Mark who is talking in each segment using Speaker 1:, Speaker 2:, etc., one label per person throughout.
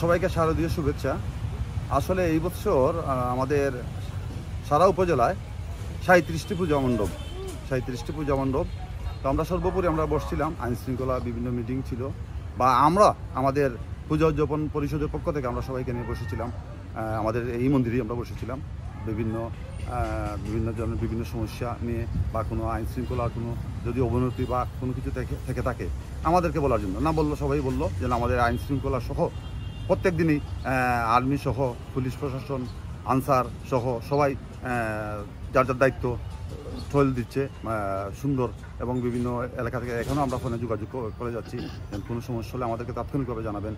Speaker 1: সবাইকে শারদীয় শুভেচ্ছা। আসলে এই বছর আমাদের সারা উপজেলায় 37টি পূজা মণ্ডপ। তো আমরা সর্বোপরি আমরা বসছিলাম, আইন শৃঙ্খলা বিভিন্ন মিটিং ছিল, বা আমরা আমাদের পূজা উদযাপন পরিষদের পক্ষ থেকে আমরা সবাইকে নিয়ে বসেছিলাম। আমাদের এই মন্দিরেই আমরা বসেছিলাম বিভিন্ন জনের বিভিন্ন সমস্যা নিয়ে, বা কোনো আইন শৃঙ্খলার কোনো যদি অবনতি বা কোনো কিছু থেকে থাকে আমাদেরকে বলার জন্য। না বললো, সবাই বললো যে আমাদের আইন শৃঙ্খলা সহ প্রত্যেক দিনই আর্মি সহ পুলিশ প্রশাসন, আনসার সহ সবাই যার যার দায়িত্ব ট্রয়েল দিচ্ছে সুন্দর, এবং বিভিন্ন এলাকা থেকে এখনও আমরা ফোনে যোগাযোগ করে যাচ্ছি। কোনো সমস্যা হলে আমাদেরকে তাৎক্ষণিকভাবে জানাবেন,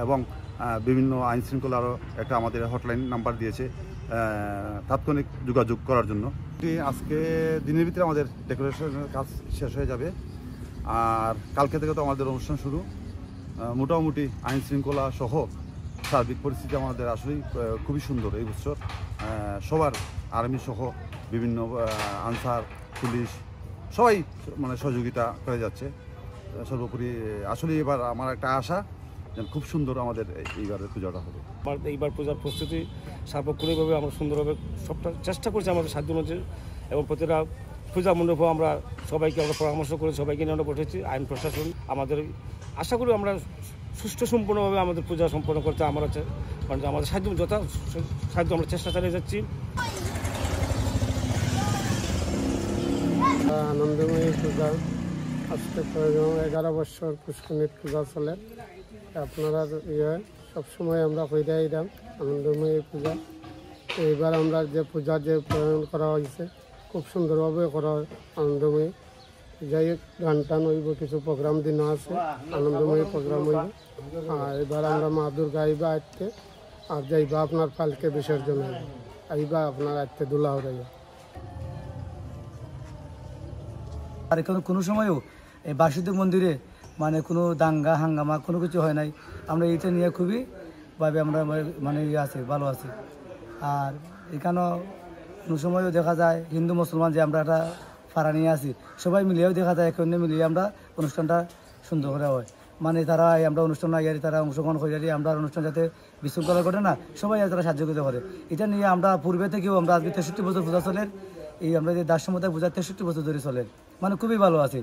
Speaker 1: এবং বিভিন্ন আইন শৃঙ্খলারও একটা আমাদের হটলাইন নাম্বার দিয়েছে তাৎক্ষণিক যোগাযোগ করার জন্য। আজকে দিনের ভিতরে আমাদের ডেকোরেশনের কাজ শেষ হয়ে যাবে, আর কালকে থেকে তো আমাদের অনুষ্ঠান শুরু। মোটামুটি আইন শৃঙ্খলা সহ সার্বিক পরিস্থিতি আমাদের আসলেই খুবই সুন্দর এই বছর। সবার আর্মি সহ বিভিন্ন আনসার, পুলিশ সবাই মানে সহযোগিতা করে যাচ্ছে। সর্বোপরি আসলে এবার আমার একটা আশা যেন খুব সুন্দর আমাদের এইবারের পূজাটা হবে।
Speaker 2: এইবার পূজার প্রস্তুতি সার্বক্ষণিকভাবে আমরা সুন্দরভাবে সবটা চেষ্টা করছি আমাদের সাধ্য অনুযায়ী, এবং প্রতিটা পূজা মণ্ডপও আমরা সবাইকে পরামর্শ করে সবাইকে নিয়ে আমরা বসেছি। আইন প্রশাসন আমাদের আশা করি আমরা সুষ্ঠু সম্পূর্ণভাবে আমাদের পূজা সম্পন্ন করতে আমরা কারণ আমাদের সাধ্য আমরা চেষ্টা চালিয়ে যাচ্ছি।
Speaker 3: আনন্দময়ী পূজা আজকে 11 বছর পুষ্করণীর পূজা চলে। আপনারা সবসময় আমরা হইরাই দাম আনন্দময়ী পূজা। এইবার আমরা যে পূজা যে প্রয়োজন করা হয়েছে খুব সুন্দরভাবে করা হয় আনন্দময়ী। যাই হোক, গান টান হইব, কিছু প্রোগ্রাম দিন আছে, আনন্দময়ী প্রোগ্রাম হইব। আর এবার আমরা মা দুর্গা আইবা আজকে, আর যাইবা আপনার পালকে বিসর্জন হইব, আইবা আপনার আজকে দোলা হইয়া।
Speaker 4: আর এখানে কোনো সময়ও এই বাসুদেব মন্দিরে মানে কোনো দাঙ্গা হাঙ্গামা কোনো কিছু হয় নাই। আমরা এটা নিয়ে খুবই ভাবে আমরা মানে আছি, ভালো আছি। আর এখানেও কোনো সময়ও দেখা যায় হিন্দু মুসলমান যে আমরা একটা ফাড়া নিয়ে আসি, সবাই মিলিয়েও দেখা যায় এখানে মিলিয়ে আমরা অনুষ্ঠানটা সুন্দর করে হয়। মানে তারা আমরা অনুষ্ঠান আগে তারা অংশগ্রহণ করে আমরা অনুষ্ঠান যাতে বিশৃঙ্খলা ঘটে না, সবাই তারা সাহায্য করতে পারে। এটা নিয়ে আমরা পূর্বে থেকেও আমরা আজকে 63 বছর পূজা চলেন, এই আমরা যে দাস সম্প্রদায় পূজা 63 বছর ধরে চলেন, মানে খুবই ভালো আছি।